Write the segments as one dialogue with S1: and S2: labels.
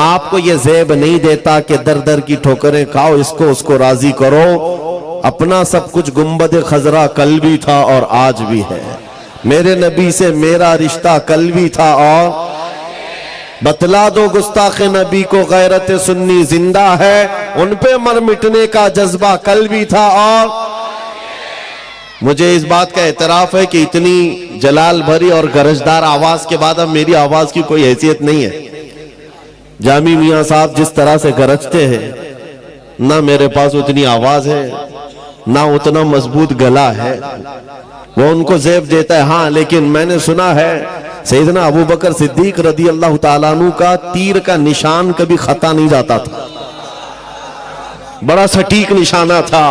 S1: आपको ये ज़ेब नहीं देता कि दर दर की ठोकरें खाओ, इसको उसको राजी करो। अपना सब कुछ गुंबद खजरा कल भी था और आज भी है। मेरे नबी से मेरा रिश्ता कल भी था और बतला दो गुस्ताखे नबी को गैरत सुन्नी जिंदा है, उन पे मर मिटने का जज्बा कल भी था। और मुझे इस बात का एतराफ है कि इतनी जलाल भरी और गरजदार आवाज के बाद अब मेरी आवाज की कोई हैसियत नहीं है। जामी मियां साहब जिस तरह से गरजते हैं, ना मेरे पास उतनी आवाज है, ना उतना मजबूत गला है, वो उनको ज़ेब देता है। हाँ, लेकिन मैंने सुना है सैयदना अबू बकर सिद्दीक रदी अल्लाह ताला अन्हु का तीर का निशान कभी खता नहीं जाता था, बड़ा सटीक निशाना था।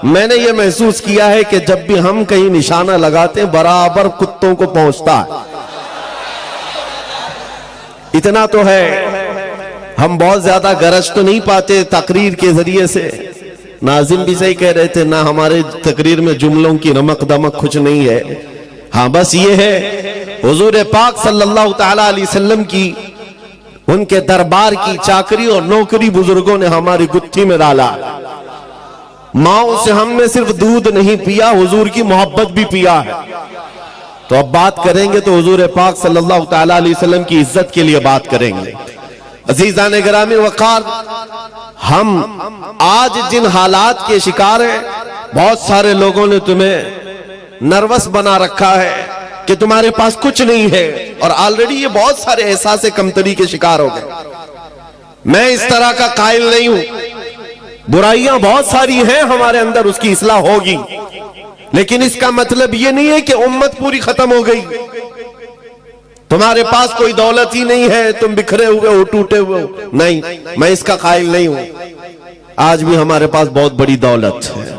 S1: मैंने ये महसूस किया है कि जब भी हम कहीं निशाना लगाते हैं बराबर कुत्तों को पहुंचता है। इतना तो है, हम बहुत ज्यादा गरज तो नहीं पाते तकरीर के जरिए से। नाजिम भी सही कह रहे थे, ना हमारे तकरीर में जुमलों की रमक दमक कुछ नहीं है। हाँ, बस ये है हुजूर पाक सल्लल्लाहु ताला अलैहि वसल्लम की, उनके दरबार की चाकरी और नौकरी बुजुर्गों ने हमारी गुत्थी में डाला। माओ से हमने सिर्फ दूध नहीं पिया, हुजूर की मोहब्बत भी पिया है। तो अब बात करेंगे तो हुजूर पाक सल्लल्लाहु ताला अलैहि वसल्लम की इज्जत के लिए बात करेंगे। अजीजान गिरामी वक़ार, हम आज जिन हालात के शिकार हैं, बहुत सारे लोगों ने तुम्हें नर्वस बना रखा है कि तुम्हारे पास कुछ नहीं है, और ऑलरेडी ये बहुत सारे एहसास कमतरी के शिकार हो गए। मैं इस तरह का कायल नहीं हूं, बुराइयां बहुत सारी हैं हमारे अंदर, उसकी इस्लाह होगी, लेकिन इसका मतलब ये नहीं है कि उम्मत पूरी खत्म हो गई। तुम्हारे पास कोई दौलत ही नहीं है, तुम बिखरे हुए हो, टूटे हुए हो, नहीं, मैं इसका कायल नहीं हूं। आज भी हमारे पास बहुत बड़ी दौलत है।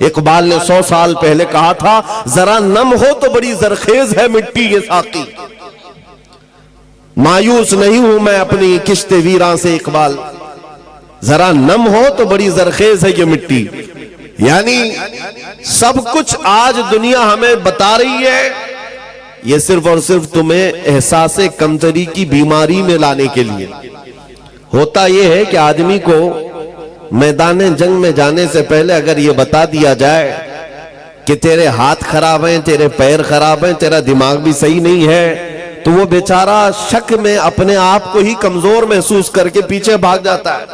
S1: इकबाल ने 100 साल पहले कहा था, जरा नम हो तो बड़ी जरखेज है मिट्टी ये साकी। मायूस नहीं हूं मैं अपनी किश्ते वीरां से इकबाल, जरा नम हो तो बड़ी जरखेज है ये मिट्टी। यानी सब कुछ आज दुनिया हमें बता रही है, ये सिर्फ और सिर्फ तुम्हें एहसास कमतरी की बीमारी में लाने के लिए। होता यह है कि आदमी को मैदान जंग में जाने से पहले अगर ये बता दिया जाए कि तेरे हाथ खराब हैं, तेरे पैर खराब हैं, तेरा दिमाग भी सही नहीं है, तो वो बेचारा शक में अपने आप को ही कमजोर महसूस करके पीछे भाग जाता है।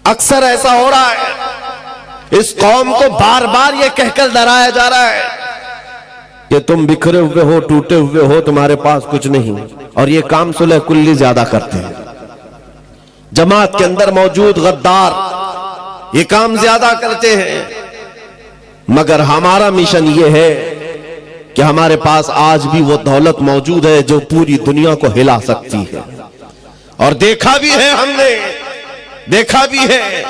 S1: अक्सर ऐसा हो रहा है। इस कौम को बार बार ये कहकर डराया जा रहा है कि तुम बिखरे हुए हो, टूटे हुए हो, तुम्हारे पास कुछ नहीं, और ये काम सुलह कुल्ली ज्यादा करते हैं। जमात के अंदर मौजूद गद्दार ये काम ज्यादा करते हैं। मगर हमारा मिशन ये है कि हमारे पास आज भी वो दौलत मौजूद है जो पूरी दुनिया को हिला सकती है। और देखा भी है हमने, देखा भी है,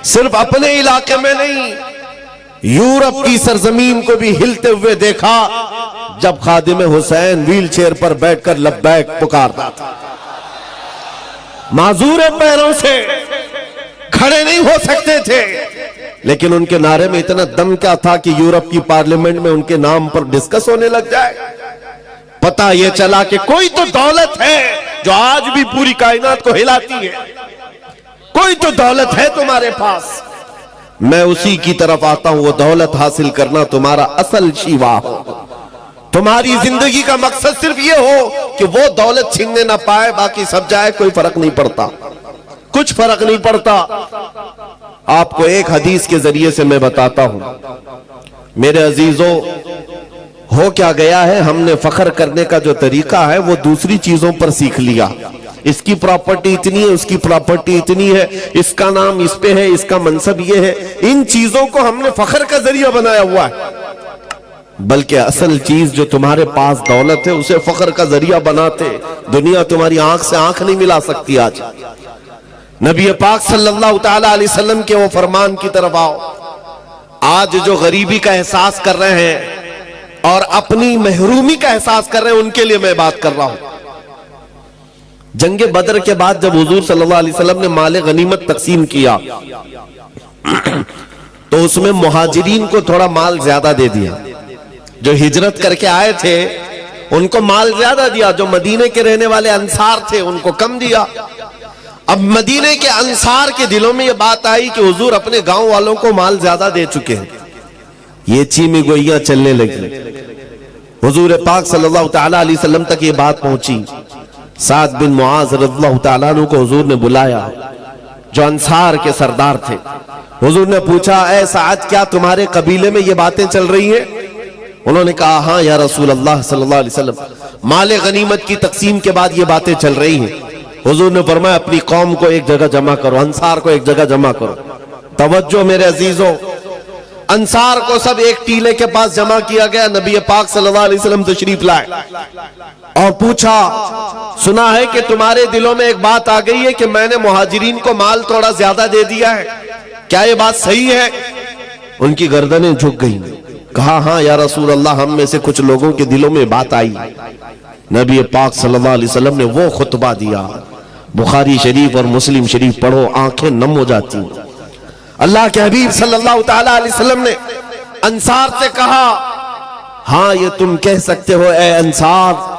S1: सिर्फ अपने इलाके में नहीं, यूरोप की सरजमीन को भी हिलते हुए देखा जब खादिम हुसैन व्हील चेयर पर बैठकर लब्बैक पुकारता था। माजूर पैरों से खड़े नहीं हो सकते थे, लेकिन उनके नारे में इतना दम क्या था कि यूरोप की पार्लियामेंट में उनके नाम पर डिस्कस होने लग जाए। पता यह चला कि कोई तो दौलत है जो आज भी पूरी कायनात को हिलाती है, कोई तो दौलत है तुम्हारे पास। मैं उसी की तरफ आता हूं। वो दौलत हासिल करना तुम्हारा असल शिवा हो। तुम्हारी जिंदगी का मकसद सिर्फ ये हो कि वो दौलत छीनने ना पाए, बाकी सब जाए, कोई फर्क नहीं पड़ता, कुछ फर्क नहीं पड़ता। आपको एक हदीस के जरिए से मैं बताता हूं। मेरे अजीजों, हो क्या गया है, हमने फख्र करने का जो तरीका है वो दूसरी चीजों पर सीख लिया। इसकी प्रॉपर्टी इतनी है, उसकी प्रॉपर्टी इतनी है, इसका नाम इस पे है, इसका मनसब ये है। इन चीजों को हमने फख्र का जरिया बनाया हुआ है, बल्कि असल चीज जो तुम्हारे पास दौलत है उसे फख्र का जरिया बनाते। दुनिया तुम्हारी आंख से आंख नहीं मिला सकती। आज नबी पाक सल्लल्लाहु ताला अलैहि वसल्लम के वो फरमान की तरफ आओ। आज जो गरीबी का एहसास कर रहे हैं और अपनी महरूमी का एहसास कर रहे हैं, उनके लिए मैं बात कर रहा हूं। जंगे बदर के बाद जब हुजूर सल्लल्लाहु अलैहि वसल्लम ने माले गनीमत तकसीम किया तो उसमें मुहाजिरीन को थोड़ा माल ज्यादा दे दिया। जो हिजरत करके आए थे उनको माल ज्यादा दिया, जो मदीने के रहने वाले अंसार थे उनको कम दिया। अब मदीने के अंसार के दिलों में यह बात आई कि हुजूर अपने गांव वालों को माल ज्यादा दे चुके हैं। ये चीमी गोइयां चलने लगी। हुजूर पाक सल्लल्लाहु तआला अलैहि वसल्लम तक ये बात पहुंची। साद बिन मुआज रज़ियल्लाहु तआला अन्हु को हुजूर ने बुलाया, जो अंसार के सरदार थे। हुजूर ने पूछा, ऐ साद, क्या तुम्हारे कबीले में ये बातें चल रही हैं? उन्होंने कहा, हाँ या रसूल अल्लाह सल्लल्लाहु अलैहि वसल्लम, माले गनीमत की तकसीम के बाद ये बातें चल रही हैं। हुजूर ने फरमाया, अपनी कौम को एक जगह जमा करो, अंसार को एक जगह जमा करो। तवज्जो मेरे अजीजों, अंसार को सब एक टीले के पास जमा किया गया। नबी पाक सल्लल्लाहु अलैहि वसल्लम तशरीफ लाए और पूछा, सुना है कि तुम्हारे दिलों में एक बात आ गई है कि मैंने मुहाजिरीन को माल थोड़ा ज्यादा दे दिया है, क्या ये बात सही है? उनकी गर्दनें झुक गई। कहा, हाँ या रसूल अल्लाह, हम में से कुछ लोगों के दिलों में बात आई। नबी पाक सल्लल्लाहु अलैहि वसल्लम ने वो खुतबा दिया, बुखारी शरीफ और मुस्लिम शरीफ पढ़ो, आंखें नम हो जाती। अल्लाह के हबीब सल्लल्लाहु तआला अलैहि वसल्लम ने अंसार से कहा, हाँ ये तुम कह सकते हो ए अंसार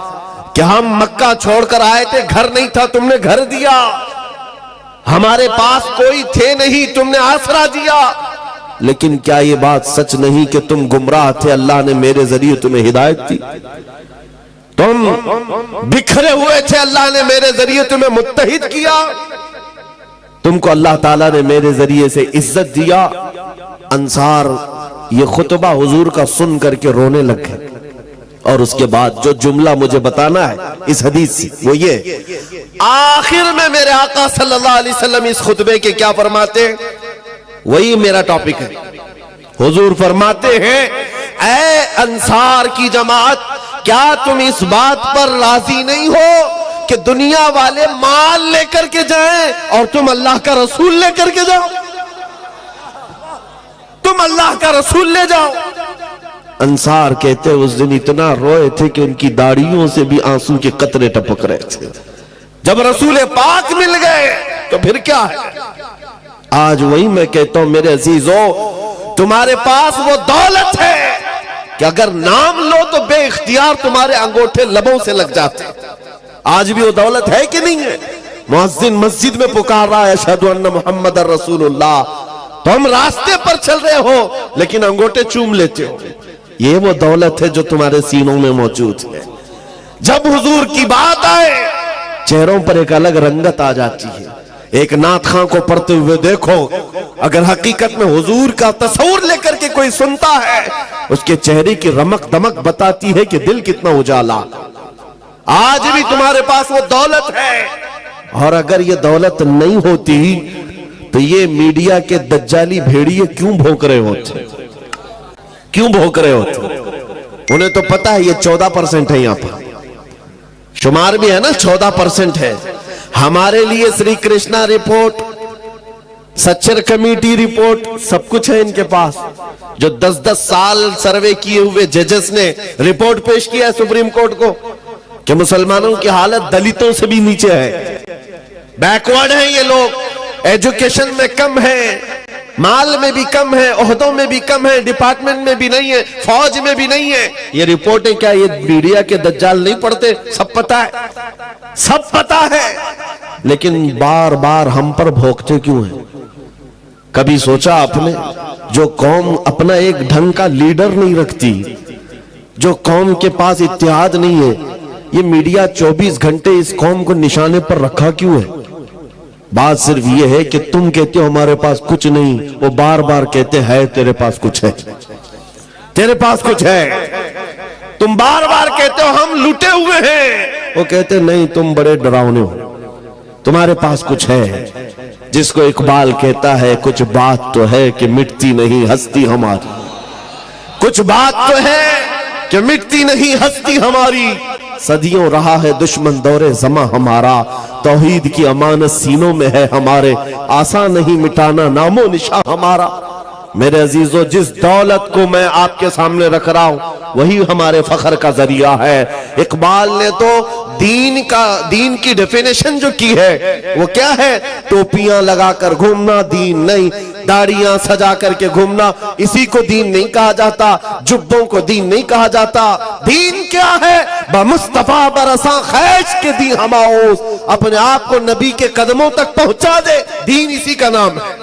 S1: कि हम मक्का छोड़कर आए थे, घर नहीं था, तुमने घर दिया। हमारे पास कोई थे नहीं, तुमने आसरा दिया। लेकिन क्या ये बात सच नहीं कि तुम गुमराह थे, अल्लाह ने मेरे जरिए तुम्हें हिदायत दी? तुम बिखरे हुए थे, अल्लाह ने मेरे जरिए तुम्हें मुत्तहिद किया। तुमको अल्लाह ताला ने मेरे जरिए से इज्जत दिया। अंसार ये खुतबा हुजूर का सुन करके रोने लगे। और उसके बाद जो जुमला मुझे बताना है इस हदीस से, वो ये, आखिर में मेरे आका सल्लल्लाहु अलैहि वसल्लम इस खुतबे के क्या फरमाते, वही मेरा टॉपिक है। हुजूर फरमाते हैं, ऐ अंसार की जमात, क्या तुम इस बात पर राजी नहीं हो कि दुनिया वाले माल लेकर के जाएं और तुम अल्लाह का रसूल लेकर के जाओ? तुम अल्लाह का रसूल ले जाओ। अंसार कहते उस दिन इतना रोए थे कि उनकी दाढ़ियों से भी आंसू के कतरे टपक रहे थे। जब रसूल पाक मिल गए तो फिर क्या है? आज वही मैं कहता हूं मेरे अजीजों, तुम्हारे पास वो दौलत है कि अगर नाम लो तो बेइख्तियार तुम्हारे अंगूठे लबों से लग जाते। आज भी वो दौलत है कि नहीं है? मुअज्जिन मस्जिद में पुकार रहा है, अशहदु अन्ना मुहम्मदर रसूलुल्लाह, तो हम रास्ते पर चल रहे हो लेकिन अंगूठे चूम लेते हो। ये वो दौलत है जो तुम्हारे सीनों में मौजूद है। जब हुजूर की बात आए, चेहरों पर एक अलग रंगत आ जाती है। एक नात खां को पढ़ते हुए देखो, अगर हकीकत में हुजूर का तस्वुर लेकर के कोई सुनता है, उसके चेहरे की रमक दमक बताती है कि दिल कितना उजाला। आज भी तुम्हारे पास वो दौलत है, और अगर ये दौलत नहीं होती तो ये मीडिया के दज्जाली भेड़िए क्यों भौंक रहे होते? क्यों भौंक रहे होते? उन्हें तो पता है ये 14% है, यहां पर शुमार भी है ना, 14% है। हमारे लिए Shri Krishna report, Sachar committee report, सब कुछ है इनके पास। जो 10-10 साल सर्वे किए हुए जजेस ने रिपोर्ट पेश किया है सुप्रीम कोर्ट को कि मुसलमानों की हालत दलितों से भी नीचे है, बैकवर्ड हैं ये लोग, एजुकेशन में कम है, माल में भी कम है, ओहदों में भी कम है, डिपार्टमेंट में भी नहीं है, फौज में भी नहीं है। ये रिपोर्टें क्या ये मीडिया के दज्जाल नहीं पढ़ते? सब पता है, सब पता है, लेकिन बार बार हम पर भोंकते क्यों हैं? कभी सोचा आपने, जो कौम अपना एक ढंग का लीडर नहीं रखती, जो कौम के पास इत्तेहाद नहीं है, ये मीडिया 24 घंटे इस कौम को निशाने पर रखा क्यों है? बात सिर्फ ये है कि तुम कहते हो हमारे पास कुछ नहीं, वो बार बार कहते हैं तेरे पास कुछ है, तेरे पास कुछ है। तुम बार बार कहते हो हम लूटे हुए हैं, वो कहते नहीं तुम बड़े डरावने हो, तुम्हारे पास कुछ है। जिसको इकबाल कहता है, कुछ बात तो है कि मिटती नहीं हस्ती हमारी, कुछ बात तो है कि मिटती नहीं हस्ती हमारी। सदियों रहा है दुश्मन दौरे जमा हमारा, तौहीद की अमानत सीनों में है हमारे, आसान नहीं मिटाना नामो निशा हमारा। मेरे अजीजों, जिस दौलत को मैं आपके सामने रख रहा हूं वही हमारे फख्र का जरिया है। इकबाल ने तो दीन की डेफिनेशन जो की है वो क्या है? टोपियां लगाकर घूमना दीन नहीं, दाढ़ियां सजा करके घूमना, इसी को दीन नहीं कहा जाता, जुब्बों को दीन नहीं कहा जाता। दीन क्या है? बमुस्तफा बरसा खैश के दी हमाओस, अपने आप को नबी के कदमों तक पहुंचा दे, दीन इसी का नाम है।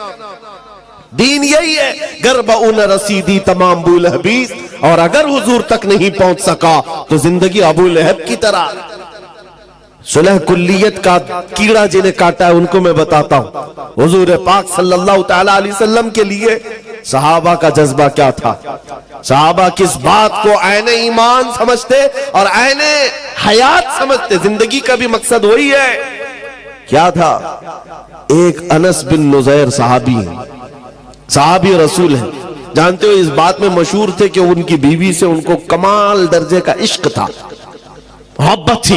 S1: दीन यही है। गर्ब उन रसीदी तमाम बुल हबीस, और अगर हुजूर तक नहीं पहुंच सका तो जिंदगी अबू लहब की तरह। सुलह कुल्लियत का कीड़ा जिन्हें काटा है उनको मैं बताता हूं। हुजूर पाक सल्लल्लाहु तआला अलैहि वसल्लम के लिए सहाबा का जज्बा क्या था? सहाबा किस बात को ऐने ईमान समझते और ऐने हयात समझते? जिंदगी का भी मकसद वही है। क्या था? एक अनस बिन नुज़ैर सहाबी है, सहाबी रसूल है। जानते हो, इस बात में मशहूर थे कि उनकी बीवी से उनको कमाल दर्जे का इश्क था, मोहब्बत थी,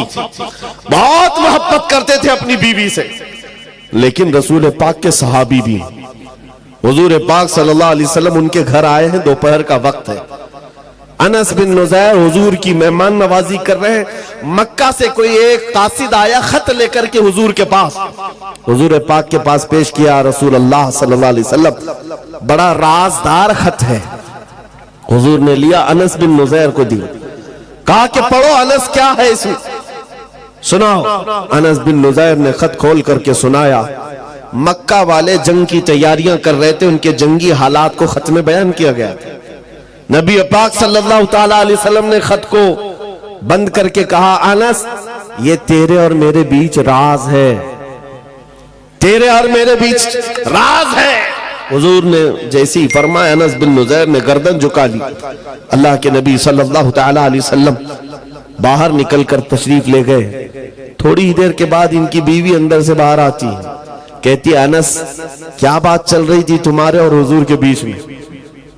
S1: बहुत मोहब्बत करते थे अपनी बीवी से। लेकिन रसूल पाक के सहाबी भी, हुजूर पाक सल्लल्लाहु अलैहि वसल्लम उनके घर आए हैं, दोपहर का वक्त है। अनस बिन नुज़ैर हुजूर की मेहमान नवाजी कर रहे हैं। मक्का से कोई एक कासिद आया खत लेकर के हुजूर के पास, हुजूर पाक के पास पेश किया। रसूल अल्लाह सल्लल्लाहु अलैहि वसल्लम, बड़ा राजदार खत है। हुजूर ने लिया, अनस बिन नुज़ैर को दी, कहा कि पढ़ो अनस, क्या है इसमें, सुनाओ। अनस बिन नुज़ैर ने खत खोल करके सुनाया। मक्का वाले जंग की तैयारियां कर रहे थे, उनके जंगी हालात को खत में बयान किया गया था। नबी पाक सल्लल्लाहु तआला अलैहि वसल्लम ने खत को बंद करके कहा, अनस ये तेरे और मेरे बीच राज है, तेरे और मेरे बीच राज है। हुजूर ने जैसे ही फरमाया, अनस बिन नुज़ैर ने गर्दन झुका ली। अल्लाह के नबी सल्लल्लाहु तआला अलैहि वसल्लम बाहर निकलकर तशरीफ ले गए। थोड़ी ही देर के बाद इनकी बीवी अंदर से बाहर आती है, कहती है, अनस क्या बात चल रही थी तुम्हारे और हुजूर के बीच में?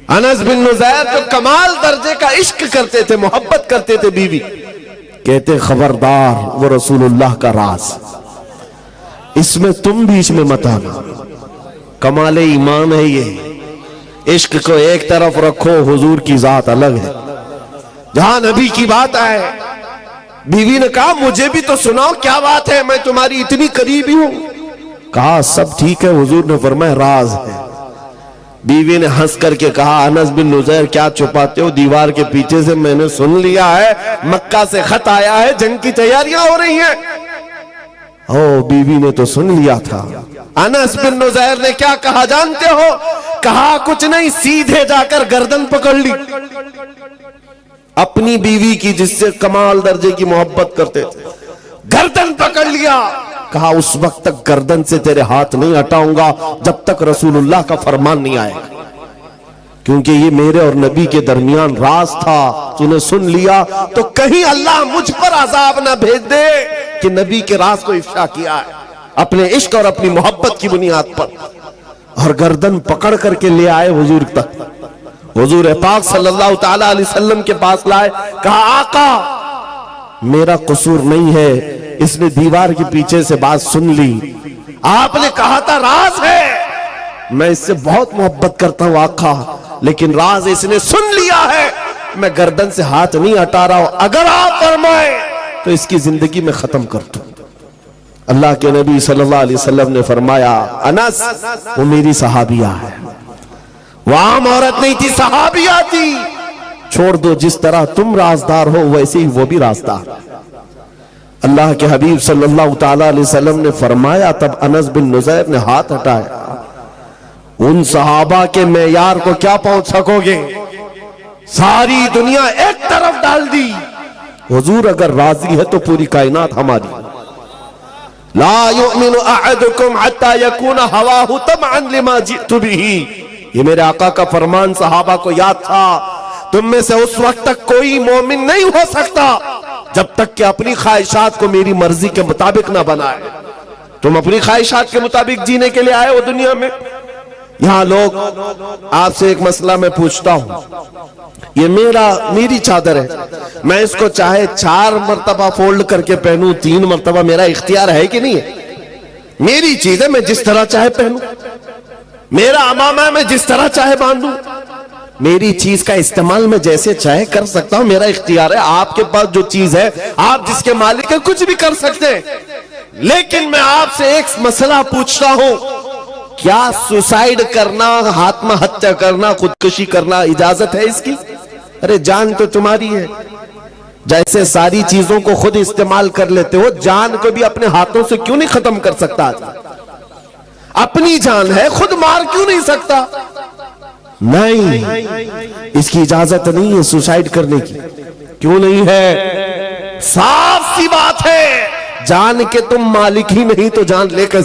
S1: अनस बिन नुज़ैर जो कमाल दर्जे का इश्क करते थे, मोहब्बत करते थे बीवी, कहते खबरदार, वो रसूलुल्लाह का राज, इसमें तुम बीच में मत आना। कमाल ईमान है ये। इश्क को एक तरफ रखो, हुजूर की जात अलग है। जहां नबी की बात आए, बीवी ने कहा मुझे भी तो सुनाओ, क्या बात है, मैं तुम्हारी इतनी करीबी हूं। कहा सब ठीक है। हुजूर ने फरमाया राज है। बीवी ने हंस करके कहा, अनस बिन नुज़ैर क्या छुपाते हो, दीवार के पीछे से मैंने सुन लिया है, मक्का से खत आया है, जंग की तैयारियां हो रही हैं। ओ, बीवी ने तो सुन लिया था। अनस बिन नुज़ैर ने क्या कहा जानते हो? कहा कुछ नहीं, सीधे जाकर गर्दन पकड़ ली अपनी बीवी की, जिससे कमाल दर्जे की मोहब्बत करते थे। गर्दन पकड़ लिया, कहा उस वक्त तक गर्दन से तेरे हाथ नहीं हटाऊंगा जब तक रसूलुल्लाह का फरमान नहीं आएगा, क्योंकि ये मेरे और नबी के दरमियान राज था। तूने सुन लिया तो कहीं अल्लाह मुझ पर अजाब ना भेज दे कि नबी के राज को इफ्शा किया है अपने इश्क और अपनी मोहब्बत की बुनियाद पर। और गर्दन पकड़ करके ले आए हुजूर तक। हुजूर पाक सल्लल्लाहु तआला अलैहि वसल्लम के पास लाए, कहा आका मेरा कसूर नहीं है, इसने दीवार के पीछे से बात सुन ली, आपने कहा था राज है, मैं इससे बहुत मोहब्बत करता हूं आका, लेकिन राज इसने सुन लिया है, मैं गर्दन से हाथ नहीं हटा रहा हूं, अगर आप फरमाए तो इसकी जिंदगी में खत्म कर दूं। अल्लाह के नबी सल्लल्लाहु अलैहि वसल्लम ने फरमाया, अनस वो मेरी सहाबिया है, वो आम औरत नहीं थी, सहाबिया थी, छोड़ दो, जिस तरह तुम राजदार हो वैसे ही वो भी राजदार। अल्लाह के हबीब सल्लल्लाहु तआला अलैहि वसल्लम ने फरमाया, तब अनस बिन नुज़ैर ने हाथ हटाया, उन सहाबा के मेयार को क्या पहुंच सकोगे, सारी दुनिया एक तरफ डाल दी, हुजूर अगर राजी है तो पूरी कायनात हमारी। ला युमिनु अहदुकुम हत्ता यकूना हवाहु तबअन लिमा जितु बिही, ये मेरे आका का फरमान सहाबा को याद था। तुम में से उस वक्त तक कोई मोमिन नहीं हो सकता जब तक कि अपनी ख्वाहिशात को मेरी मर्जी के मुताबिक ना बनाए। तुम अपनी ख्वाहिशात के मुताबिक जीने के लिए आए हो दुनिया में। यहां लोग, आपसे एक मसला मैं पूछता हूं, ये मेरी चादर है, मैं इसको चाहे 4 मरतबा फोल्ड करके पहनूं, 3 मरतबा, मेरा इख्तियार है कि नहीं है? मेरी चीज है, मैं जिस तरह चाहे पहनूं, मेरा अमामा मैं जिस तरह चाहे बांधूं, मेरी चीज का इस्तेमाल मैं जैसे चाहे कर सकता हूं, मेरा इख्तियार है। आपके पास जो चीज है, आप जिसके मालिक है, कुछ भी कर सकते हैं। लेकिन मैं आपसे एक मसला पूछता हूं, क्या सुसाइड करना, आत्महत्या करना, खुदकुशी करना इजाजत है इसकी? अरे जान तो तुम्हारी है। जैसे सारी चीजों को खुद इस्तेमाल कर लेते हो, जान को भी अपने हाथों से क्यों नहीं खत्म कर सकता? अपनी जान है, खुद मार क्यों नहीं सकता? नहीं, इसकी इजाजत नहीं है सुसाइड करने की। क्यों नहीं है? साफ सी बात है, जान के तुम मालिक ही नहीं तो जान लेकर